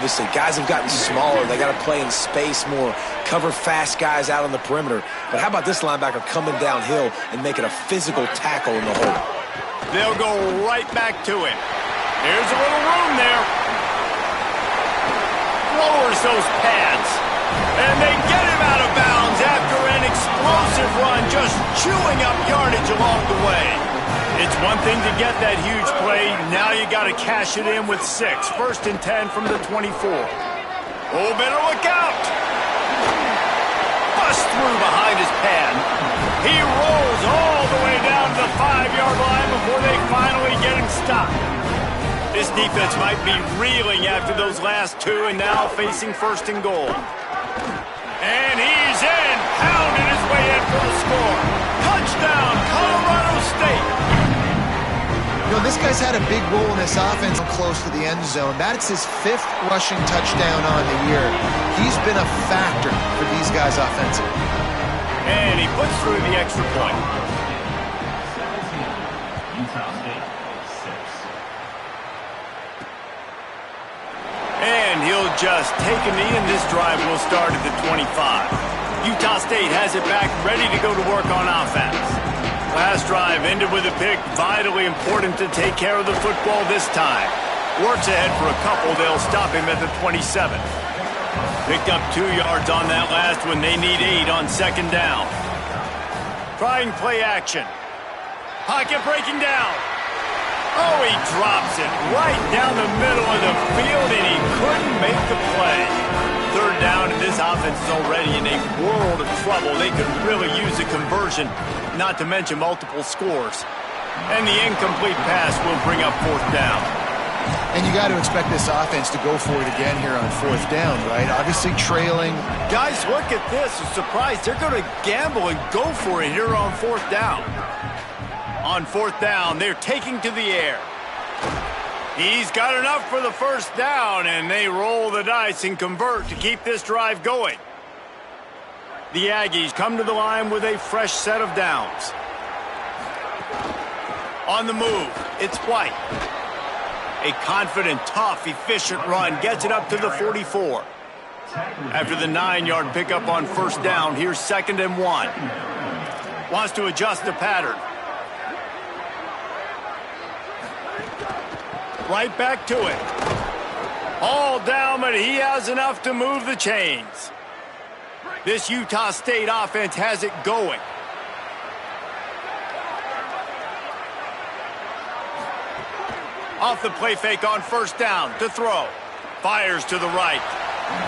obviously. Guys have gotten smaller. They got to play in space more, cover fast guys out on the perimeter. But how about this linebacker coming downhill and making a physical tackle in the hole? They'll go right back to it. Here's a little room there. Lowers those pads. And they get him out of bounds after an explosive run, just chewing up yardage along the way. It's one thing to get that huge play. Now you got to cash it in with 6. 1st and 10 from the 24. Oh, better look out. Bust through behind his pad. He rolls all the way down to the 5-yard line before they finally get him stopped. This defense might be reeling after those last 2 and now facing 1st and goal. And he's in, pounding his way in for the score. Touchdown, Colorado State. You know, this guy's had a big role in this offense close to the end zone. That's his 5th rushing touchdown on the year. He's been a factor for these guys offensively. And he puts through the extra point. And he'll just take a knee, and this drive will start at the 25. Utah State has it back, ready to go to work on offense. Last drive ended with a pick. Vitally important to take care of the football this time. Works ahead for a couple. They'll stop him at the 27. Picked up 2 yards on that last one. They need 8 on 2nd down. Trying play action. Pocket breaking down. Oh, he drops it right down the middle of the field, and he couldn't make the play. 3rd down, and this offense is already in a world of trouble. They could really use a conversion, not to mention multiple scores. And the incomplete pass will bring up 4th down. And you got to expect this offense to go for it again here on 4th down, right? Obviously trailing. Guys, look at this. I'm surprised. They're going to gamble and go for it here on 4th down. On 4th down, they're taking to the air. He's got enough for the 1st down, and they roll the dice and convert to keep this drive going. The Aggies come to the line with a fresh set of downs. On the move, it's White. A confident, tough, efficient run gets it up to the 44. After the 9-yard pickup on 1st down, here's 2nd and 1. Wants to adjust the pattern. Right back to it. All down, but he has enough to move the chains. This Utah State offense has it going. Off the play fake on 1st down to throw. Fires to the right.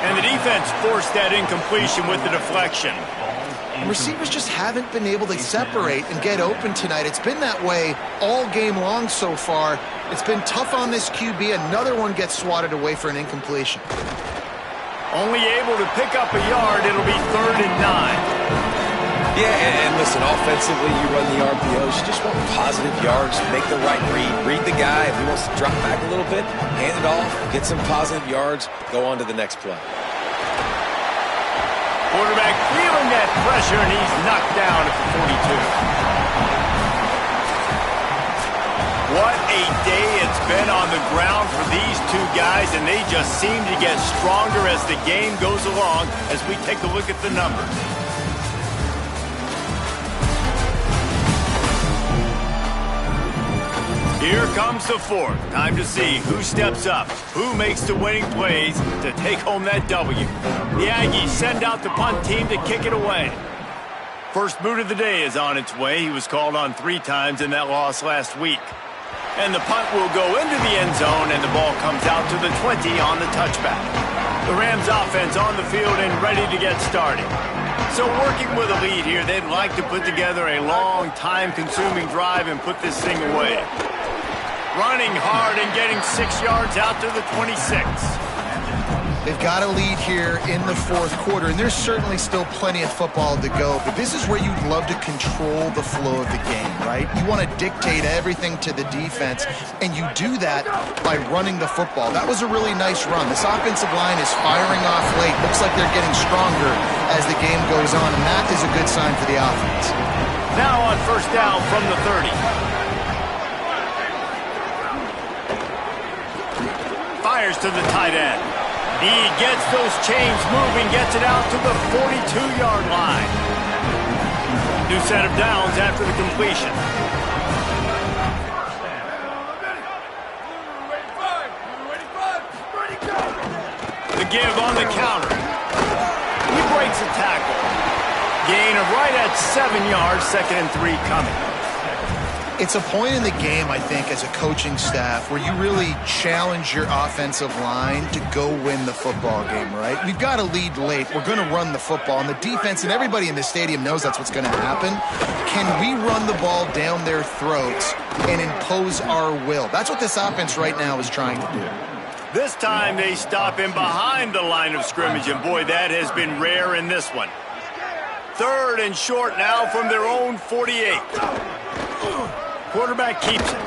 And the defense forced that incompletion with the deflection. Receivers just haven't been able to separate and get open tonight. It's been that way all game long so far. It's been tough on this QB. Another one gets swatted away for an incompletion. Only able to pick up a yard. It'll be 3rd and 9. Yeah, and listen, offensively, you run the RPOs. You just want positive yards. Make the right read. Read the guy. If he wants to drop back a little bit, hand it off, get some positive yards, go on to the next play. Quarterback feeling that pressure, and he's knocked down at the 42. What a day it's been on the ground for these 2 guys, and they just seem to get stronger as the game goes along as we take a look at the numbers. Here comes the 4th. Time to see who steps up, who makes the winning plays to take home that W. The Aggies send out the punt team to kick it away. First boot of the day is on its way. He was called on 3 times in that loss last week. And the punt will go into the end zone, and the ball comes out to the 20 on the touchback. The Rams offense on the field and ready to get started. So working with a lead here, they'd like to put together a long, time-consuming drive and put this thing away. Running hard and getting 6 yards out to the 26. They've got a lead here in the 4th quarter, and there's certainly still plenty of football to go, but this is where you'd love to control the flow of the game, right? You want to dictate everything to the defense, and you do that by running the football. That was a really nice run. This offensive line is firing off late. Looks like they're getting stronger as the game goes on, and that is a good sign for the offense. Now on 1st down from the 30. Fires to the tight end. He gets those chains moving, gets it out to the 42-yard line. New set of downs after the completion. The give on the counter. He breaks a tackle. Gain of right at 7 yards, 2nd and 3 coming. It's a point in the game, I think, as a coaching staff where you really challenge your offensive line to go win the football game, right? We've got to lead late. We're going to run the football. And the defense and everybody in the stadium knows that's what's going to happen. Can we run the ball down their throats and impose our will? That's what this offense right now is trying to do. This time they stop him behind the line of scrimmage, and boy, that has been rare in this one. 3rd and short now from their own 48. Quarterback keeps it.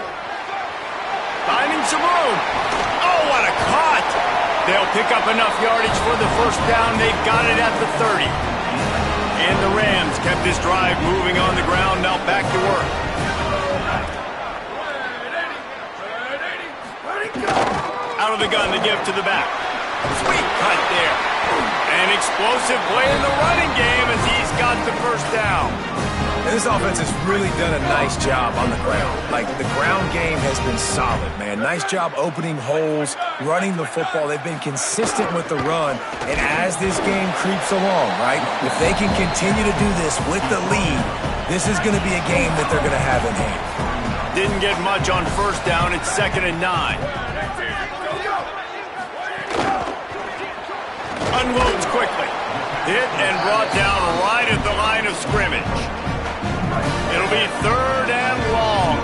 Finding some room. Oh, what a cut! They'll pick up enough yardage for the first down. They've got it at the 30. And the Rams kept this drive moving on the ground. Now back to work. Out of the gun to give to the back. Sweet cut there. An explosive play in the running game as he's got the first down. And this offense has really done a nice job on the ground. Like, the ground game has been solid, man. Nice job opening holes, running the football. They've been consistent with the run. And as this game creeps along, right, if they can continue to do this with the lead, this is going to be a game that they're going to have in hand. Didn't get much on first down. It's 2nd and 9. Unloads quickly. Hit and brought down right at the line of scrimmage. It'll be 3rd and long.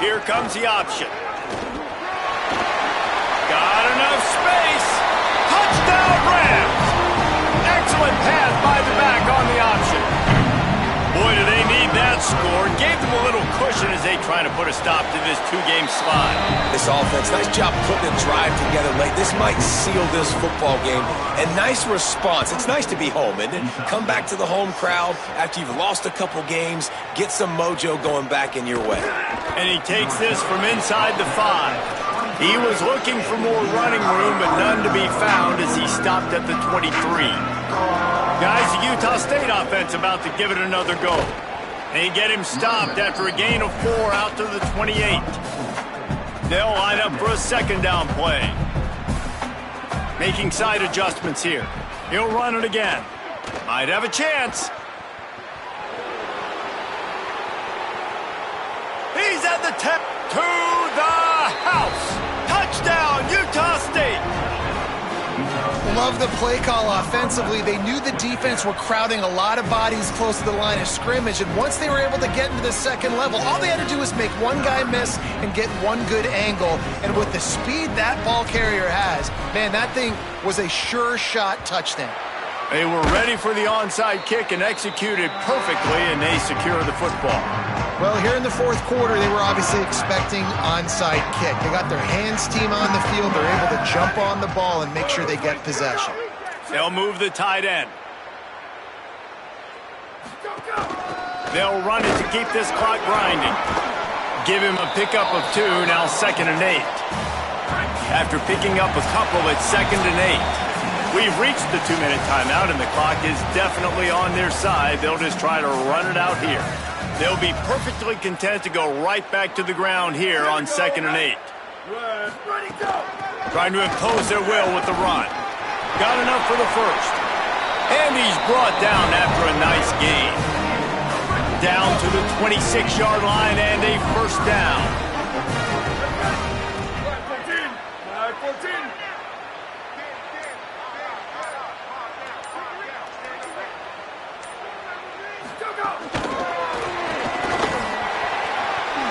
Here comes the option. Got enough space. Touchdown Rams. Excellent pass by the back on the option. Boy, do they need that score. Gave them a little cushion as they try to put a stop to this 2-game slide. This offense, nice job putting a drive together late. This might seal this football game. And nice response. It's nice to be home, isn't it? Come back to the home crowd after you've lost a couple games. Get some mojo going back in your way. And he takes this from inside the 5. He was looking for more running room, but none to be found as he stopped at the 23. Guys, the Utah State offense about to give it another go. They get him stopped after a gain of 4 out to the 28. They'll line up for a 2nd down play. Making side adjustments here. He'll run it again. Might have a chance. He's at the 10 to the house. Touchdown, Utah State. Love the play call offensively. They knew the defense were crowding a lot of bodies close to the line of scrimmage, and once they were able to get into the 2nd level, all they had to do was make one guy miss and get one good angle. And with the speed that ball carrier has, man, that thing was a sure shot touchdown. They were ready for the onside kick and executed perfectly, and they secure the football. Well, here in the 4th quarter, they were obviously expecting onside kick. They got their hands team on the field. They're able to jump on the ball and make sure they get possession. They'll move the tight end. They'll run it to keep this clock grinding. Give him a pickup of 2, now 2nd and 8. After picking up a couple, it's 2nd and 8. We've reached the 2-minute timeout, and the clock is definitely on their side. They'll just try to run it out here. They'll be perfectly content to go right back to the ground here on 2nd and 8. Trying to impose their will with the run. Got enough for the first. And he's brought down after a nice gain. Down to the 26-yard line and a first down. 14.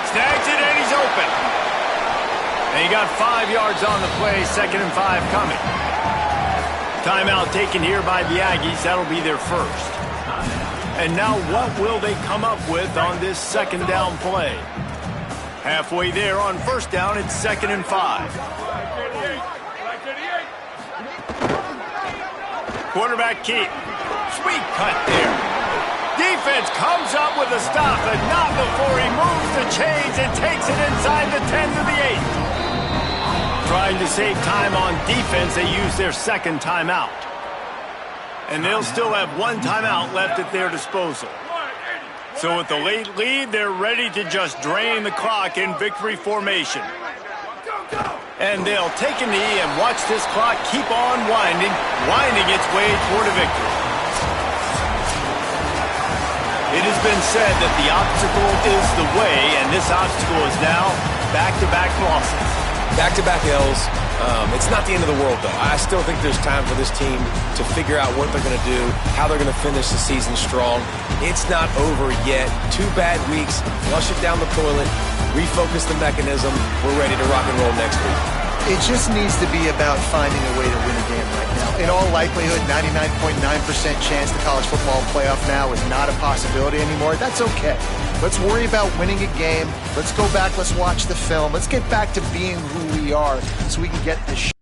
Snags it and he's open. And he got 5 yards on the play, 2nd and 5 coming. Timeout taken here by the Aggies. That'll be their first. And now what will they come up with on this 2nd down play? Halfway there on first down, it's 2nd and 5. Quarterback keep. Sweet cut there. Defense comes up with a stop, but not before he moves chains and takes it inside the 10 to the 8. Trying to save time on defense, they use their second timeout. And they'll still have one timeout left at their disposal. So with the late lead, they're ready to just drain the clock in victory formation. And they'll take a knee and watch this clock keep on winding its way toward a victory. It has been said that the obstacle is the way, and this obstacle is now back-to-back losses. Back-to-back L's. It's not the end of the world, though. I still think there's time for this team to figure out what they're going to do, how they're going to finish the season strong. It's not over yet. 2 bad weeks. Flush it down the toilet. Refocus the mechanism. We're ready to rock and roll next week. It just needs to be about finding a way to win a game right now. In all likelihood, 99.9% chance the college football playoff now is not a possibility anymore. That's okay. Let's worry about winning a game. Let's go back. Let's watch the film. Let's get back to being who we are so we can get this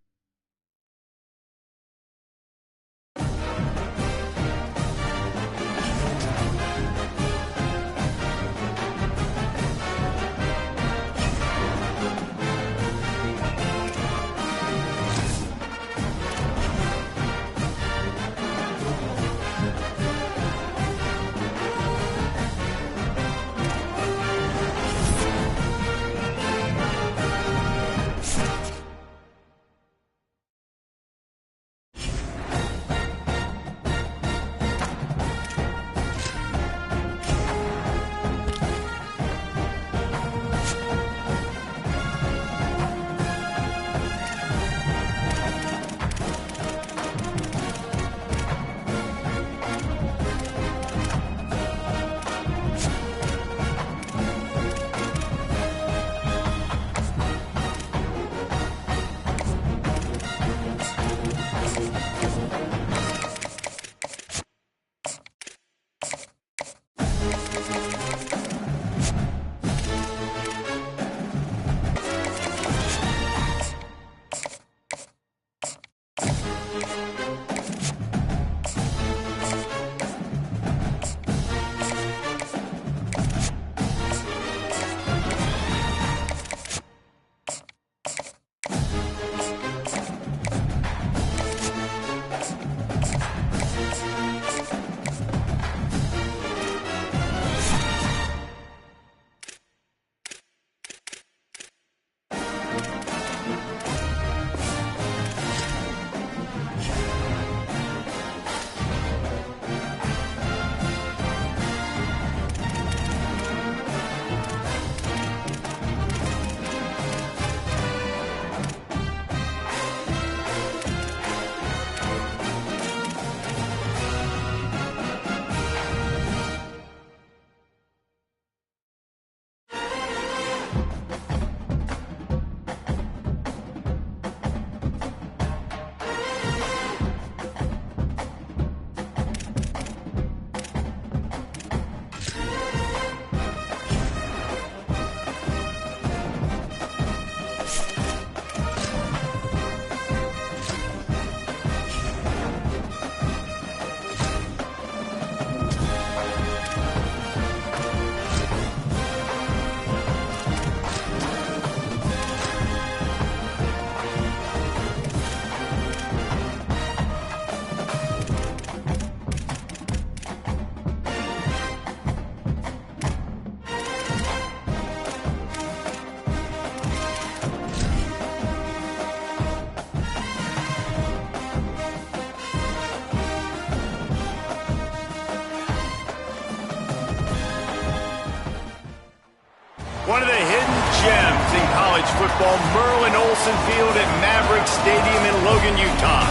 One of the hidden gems in college football, Merlin Olsen Field at Maverick Stadium in Logan, Utah.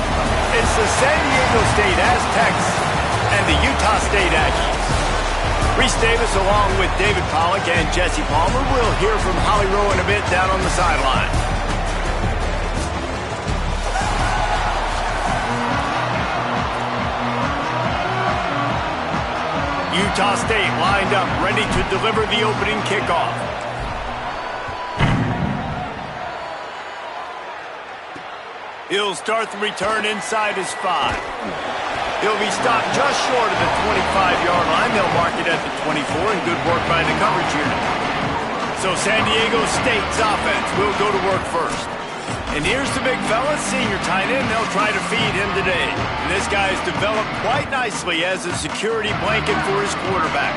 It's the San Diego State Aztecs and the Utah State Aggies. Reese Davis along with David Pollack and Jesse Palmer. We'll hear from Holly Rowe in a bit down on the sideline. Utah State lined up, ready to deliver the opening kickoff. He'll start the return inside his 5. He'll be stopped just short of the 25-yard line. They'll mark it at the 24, and good work by the coverage unit. So San Diego State's offense will go to work first. And here's the big fella, senior tight end. They'll try to feed him today. And this guy's developed quite nicely as a security blanket for his quarterback.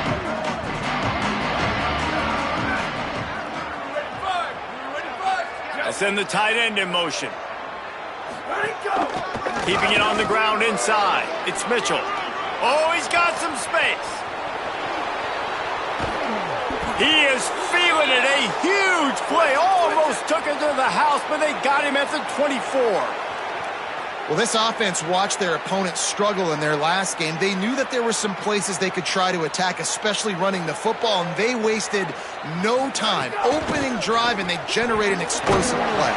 They'll send the tight end in motion. Keeping it on the ground inside. It's Mitchell. Oh, he's got some space. He is feeling it. A huge play. Almost took it to the house, but they got him at the 24. Well, this offense watched their opponents struggle in their last game. They knew that there were some places they could try to attack, especially running the football, and they wasted no time. Opening drive, and they generate an explosive play.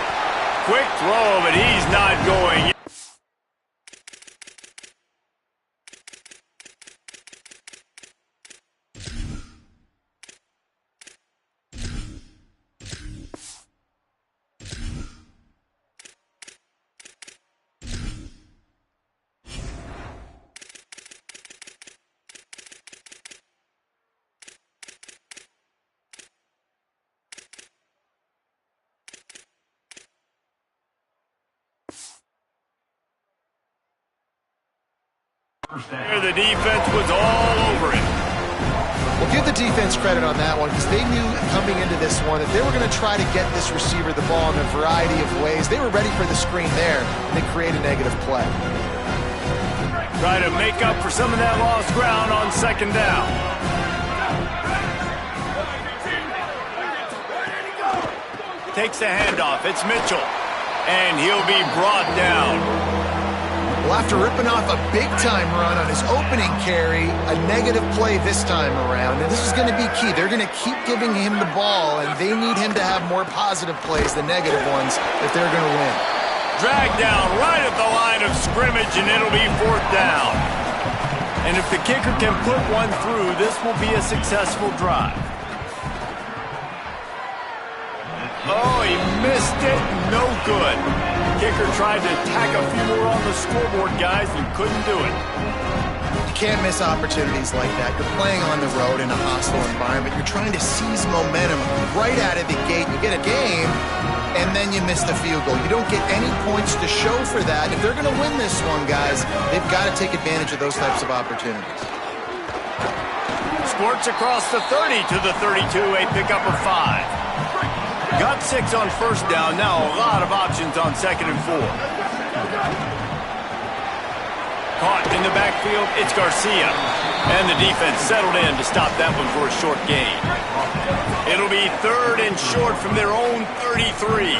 Quick throw, but he's not going. The defense was all over it. Well, give the defense credit on that one because they knew coming into this one that they were going to try to get this receiver the ball in a variety of ways. They were ready for the screen there, and they create a negative play. Try to make up for some of that lost ground on second down. Takes the handoff. It's Mitchell. And he'll be brought down. Well, after ripping off a big-time run on his opening carry, a negative play this time around. And this is going to be key. They're going to keep giving him the ball, and they need him to have more positive plays than negative ones if they're going to win. Dragged down right at the line of scrimmage, and it'll be fourth down. And if the kicker can put one through, this will be a successful drive. Oh, he missed it. No good. Kicker tried to tack a few more on the scoreboard, guys, and couldn't do it. You can't miss opportunities like that. You're playing on the road in a hostile environment. You're trying to seize momentum right out of the gate. You get a game, and then you miss the field goal. You don't get any points to show for that. If they're going to win this one, guys, they've got to take advantage of those types of opportunities. Squirts across the 30 to the 32, a pickup of 5. Got 6 on first down. Now a lot of options on second and 4. Caught in the backfield. It's Garcia. And the defense settled in to stop that one for a short gain. It'll be third and short from their own 33.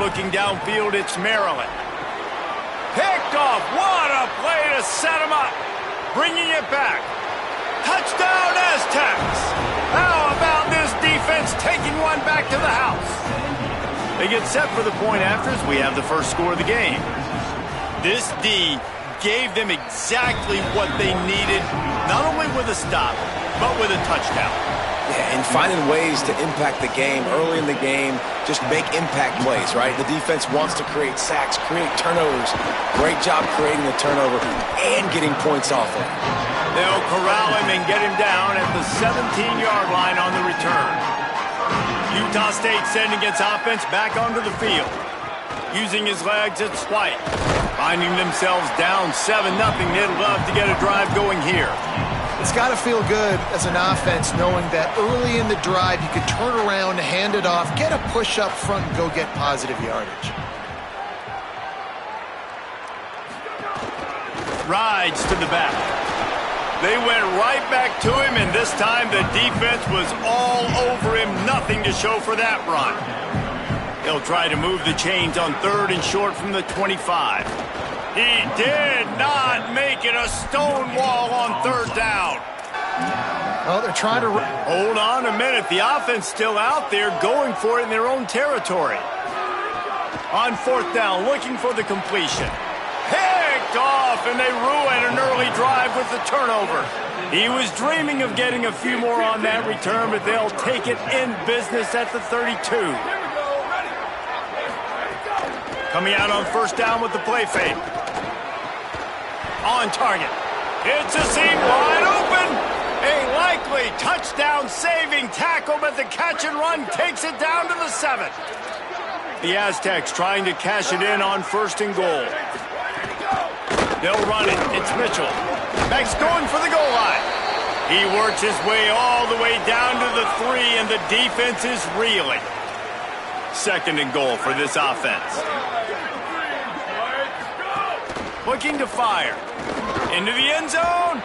Looking downfield, it's Maryland. Picked off. What a play to set him up. Bringing it back. Touchdown Aztecs. How about this defense taking one back to the house? They get set for the point afters. We have the first score of the game. This D gave them exactly what they needed, not only with a stop, but with a touchdown. Yeah, and finding ways to impact the game early in the game, just make impact plays, right? The defense wants to create sacks, create turnovers. Great job creating the turnover and getting points off of it. They'll corral him and get him down at the 17-yard line on the return. Utah State sending its offense back onto the field. Using his legs, it's White. Finding themselves down 7-0. They'd love to get a drive going here. It's got to feel good as an offense knowing that early in the drive you can turn around, hand it off, get a push up front, and go get positive yardage. Rides to the back. They went right back to him, and this time the defense was all over him. Nothing to show for that run. He'll try to move the chains on third and short from the 25. He did not make it. A stone wall on third down. Oh, they're trying to... Hold on a minute. The offense still out there going for it in their own territory. On fourth down, looking for the completion. Picked off, and they ruin an early drive with the turnover. He was dreaming of getting a few more on that return, but they'll take it in business at the 32. Coming out on first down with the play fake. On target. It's a seam wide open, A likely touchdown-saving tackle, but the catch and run takes it down to the 7. The Aztecs trying to cash it in on 1st and goal. They'll run it. It's Mitchell. Max going for the goal line. He works his way all the way down to the 3, and the defense is reeling. 2nd and goal for this offense. Looking to fire. Into the end zone.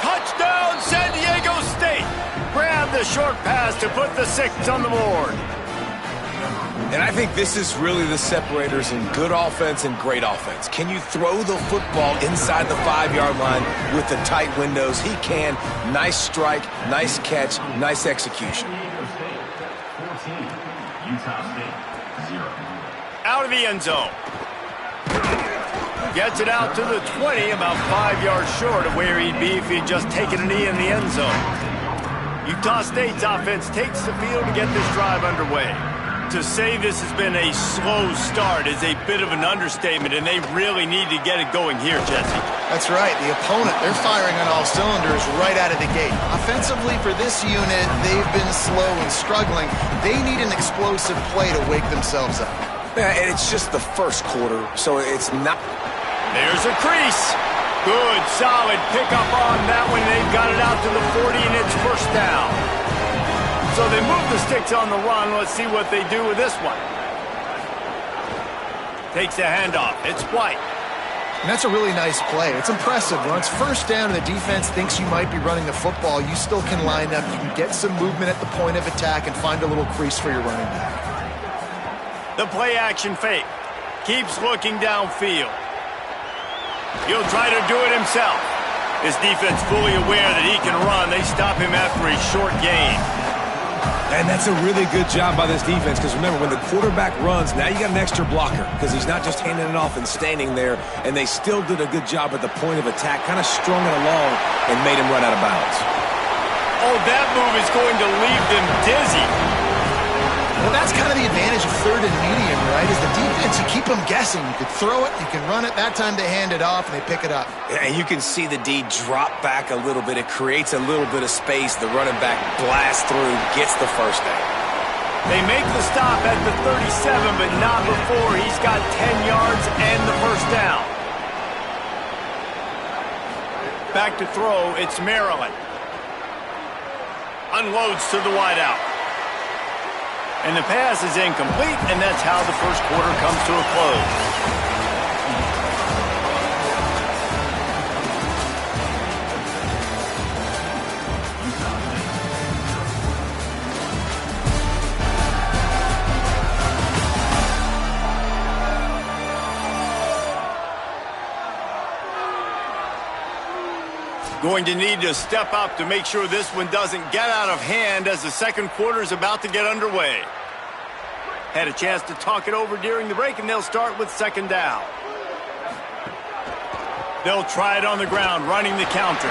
Touchdown, San Diego State. Grab the short pass to put the 6 on the board. And I think this is really the separators in good offense and great offense. Can you throw the football inside the 5-yard line with the tight windows? He can. Nice strike, nice catch, nice execution. Out of the end zone. Gets it out to the 20, about 5 yards short of where he'd be if he'd just taken a knee in the end zone. Utah State's offense takes the field to get this drive underway. To say this has been a slow start is a bit of an understatement, and they really need to get it going here, Jesse. That's right. The opponent, they're firing on all cylinders right out of the gate. Offensively, for this unit, they've been slow and struggling. They need an explosive play to wake themselves up. Yeah, and it's just the first quarter, so it's not... There's a crease. Good, solid pickup on that one. They've got it out to the 40, and it's 1st down. So they move the sticks on the run. Let's see what they do with this one. Takes the handoff. It's White. And that's a really nice play. It's impressive. When it's 1st down and the defense thinks you might be running the football, you still can line up. You can get some movement at the point of attack and find a little crease for your running back. The play-action fake. Keeps looking downfield. He'll try to do it himself. His defense fully aware that he can run. They stop him after a short gain. And that's a really good job by this defense, because remember, when the quarterback runs, now you got an extra blocker, because he's not just handing it off and standing there, and they still did a good job at the point of attack, kind of strung it along and made him run out of bounds. Oh, that move is going to leave them dizzy. Well, that's kind of the advantage of 3rd and medium, right? Is the defense, you keep them guessing. You can throw it, you can run it. That time they hand it off, and they pick it up. And you can see the D drop back a little bit. It creates a little bit of space. The running back blasts through, gets the 1st down. They make the stop at the 37, but not before he's got 10 yards and the 1st down. Back to throw, it's Maryland. Unloads to the wideout. And the pass is incomplete, and that's how the 1st quarter comes to a close. Going to need to step up to make sure this one doesn't get out of hand as the 2nd quarter is about to get underway. Had a chance to talk it over during the break, and they'll start with 2nd down. They'll try it on the ground, running the counter.